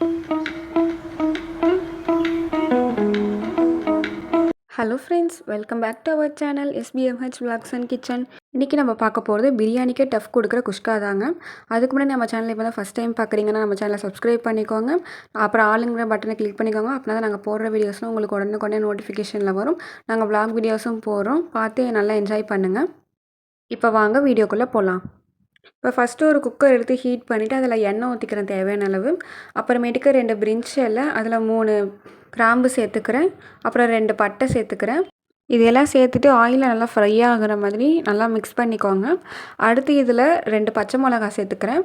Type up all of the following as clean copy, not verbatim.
Hello friends, welcome back to our channel SBMH Vlogs and Kitchen. இன்றைக்கி நம்ம பார்க்க போகிறது பிரியாணிக்கே டஃப் கொடுக்குற குஷ்கா தாங்க. அதுக்கு முன்னாடி நம்ம சேனல் இப்போ தான் ஃபஸ்ட் டைம் பார்க்குறீங்கன்னா நம்ம சேனலை சப்ஸ்கிரைப் பண்ணிக்கோங்க. அப்புறம் ஆளுங்கிற பட்டனை கிளிக் பண்ணிக்கோங்க. அப்படின்னா தான் நாங்கள் போடுற வீடியோஸ்லாம் உங்களுக்கு உடனே நோட்டிஃபிகேஷனில் வரும். நாங்கள் vlog வீடியோஸும் போடுறோம், பார்த்து நல்லா என்ஜாய் பண்ணுங்கள். இப்போ வாங்க வீடியோக்குள்ளே போகலாம். இப்போ ஃபஸ்ட்டு ஒரு குக்கர் எடுத்து ஹீட் பண்ணிவிட்டு அதில் எண்ணெய் ஊற்றிக்கிறேன் தேவையான அளவு. அப்புறமேட்டுக்கு 2 பிரிஞ்சி இலை, அதில் 3 கிராம்பு சேர்த்துக்கிறேன். அப்புறம் 2 பட்டை சேர்த்துக்கிறேன். இதெல்லாம் சேர்த்துட்டு ஆயிலில் நல்லா ஃப்ரை ஆகிற மாதிரி நல்லா மிக்ஸ் பண்ணிக்கோங்க. அடுத்து இதில் 2 பச்சை மிளகாய் சேர்த்துக்கிறேன்.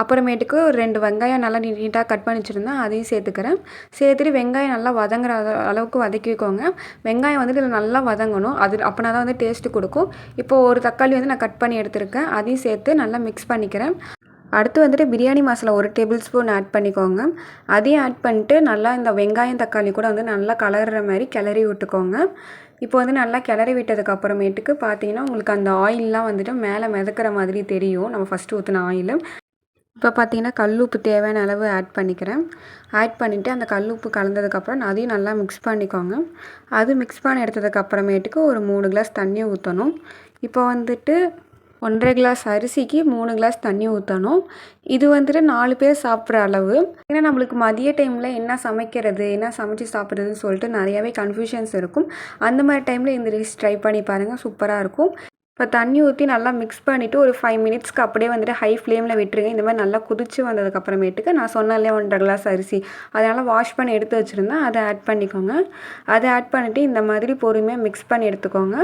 அப்புறமேட்டுக்கு ஒரு 2 வெங்காயம் நல்லா நீட்டாக கட் பண்ணி வச்சுருந்தேன், அதையும் சேர்த்துக்கிறேன். சேர்த்துட்டு வெங்காயம் நல்லா வதங்குற அளவுக்கு வதக்கிக்கோங்க. வெங்காயம் வந்துட்டு இதில் நல்லா வதங்கணும், அது அப்படின்னா தான் வந்து டேஸ்ட்டு கொடுக்கும். இப்போது ஒரு தக்காளி வந்து நான் கட் பண்ணி எடுத்துருக்கேன், அதையும் சேர்த்து நல்லா மிக்ஸ் பண்ணிக்கிறேன். அடுத்து வந்துட்டு biryani masala 1 tablespoon add பண்ணிக்கோங்க. அதையும் ஆட் பண்ணிட்டு நல்லா இந்த வெங்காயம் தக்காளி கூட வந்து நல்லா கலர்ற மாதிரி கிளறி விட்டுக்கோங்க. இப்போ வந்து நல்லா கிளறி விட்டதுக்கு அப்புறமேட்டுக்கு பார்த்தீங்கன்னா உங்களுக்கு அந்த ஆயிலெலாம் வந்துட்டு மேலே மிதக்கிற மாதிரி தெரியும், நம்ம ஃபஸ்ட்டு ஊற்றின ஆயில். இப்போ பார்த்தீங்கன்னா கல் உப்பு தேவையான அளவு ஆட் பண்ணிக்கிறேன். ஆட் பண்ணிவிட்டு அந்த கல் உப்பு கலந்ததுக்கப்புறம் அதையும் நல்லா மிக்ஸ் பண்ணிக்கோங்க. அது மிக்ஸ் பண்ணி எடுத்ததுக்கப்புறமேட்டுக்கு ஒரு 3 கிளாஸ் தண்ணி ஊற்றணும். இப்போ வந்துட்டு 1.5 கிளாஸ் அரிசிக்கு 3 கிளாஸ் தண்ணி ஊற்றணும். இது வந்துட்டு 4 பேர் சாப்பிட்ற அளவு. ஏன்னா நம்மளுக்கு மதிய டைமில் என்ன சமைக்கிறது, என்ன சமைச்சு சாப்பிட்றதுன்னு சொல்லிட்டு நிறையாவே கன்ஃபியூஷன்ஸ் இருக்கும். அந்த மாதிரி டைமில் இந்த டிஷ் ட்ரை பண்ணி பாருங்கள், சூப்பராக இருக்கும். இப்போ தண்ணி ஊற்றி நல்லா மிக்ஸ் பண்ணிவிட்டு ஒரு 5 மினிட்ஸ்க்கு அப்படியே வந்துட்டு ஹை ஃப்ளேமில் விட்டுருங்க. இந்த மாதிரி நல்லா கொதிச்சு வந்ததுக்கப்புறமேட்டுக்கு நான் சொன்னாலே 1.5 கிளாஸ் அரிசி, அதனால் வாஷ் பண்ணி எடுத்து வச்சுருந்தேன், அதை ஆட் பண்ணிக்கோங்க. அதை ஆட் பண்ணிவிட்டு இந்த மாதிரி பொறுமையாக மிக்ஸ் பண்ணி எடுத்துக்கோங்க.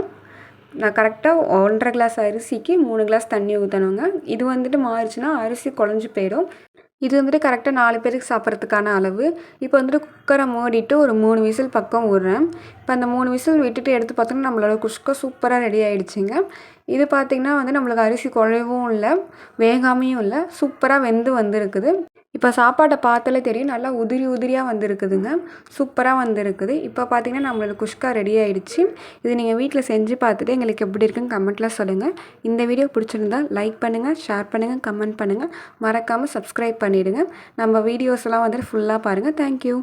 நான் கரெக்டாக 1.5 கிளாஸ் அரிசிக்கு 3 கிளாஸ் தண்ணி ஊற்றணுங்க. இது வந்துட்டு மாறிச்சுன்னா அரிசி குழஞ்சி போயிடும். இது வந்துட்டு கரெக்டாக 4 பேருக்கு சாப்பிட்றதுக்கான அளவு. இப்போ வந்துட்டு குக்கரை மூடிட்டு ஒரு 3 விசில் பக்கம் விட்றேன். இப்போ அந்த 3 விசில் விட்டுட்டு எடுத்து பார்த்தோன்னா நம்மளோட குஷ்கா சூப்பராக ரெடி ஆகிடுச்சிங்க. இது பார்த்திங்கன்னா வந்து நம்மளுக்கு அரிசி குழையவும் இல்லை, வேகாமையும் இல்லை, சூப்பராக வெந்து வந்துருக்குது. இப்போ சாப்பாட்டை பார்த்தாலே தெரியும், நல்லா உதிரியாக வந்துருக்குதுங்க, சூப்பராக வந்துருக்குது. இப்போ பார்த்திங்கன்னா நம்மளோட குஷ்கா ரெடி ஆகிடுச்சு. இது நீங்கள் வீட்டில் செஞ்சு பார்த்துட்டு எங்களுக்கு எப்படி இருக்குன்னு கமெண்ட்டில் சொல்லுங்கள். இந்த வீடியோ பிடிச்சிருந்தால் லைக் பண்ணுங்கள், ஷேர் பண்ணுங்கள், கமெண்ட் பண்ணுங்கள், மறக்காமல் சப்ஸ்கிரைப் பண்ணிவிடுங்க. நம்ம வீடியோஸ்லாம் வந்துட்டு ஃபுல்லாக பாருங்கள். தேங்க்யூ.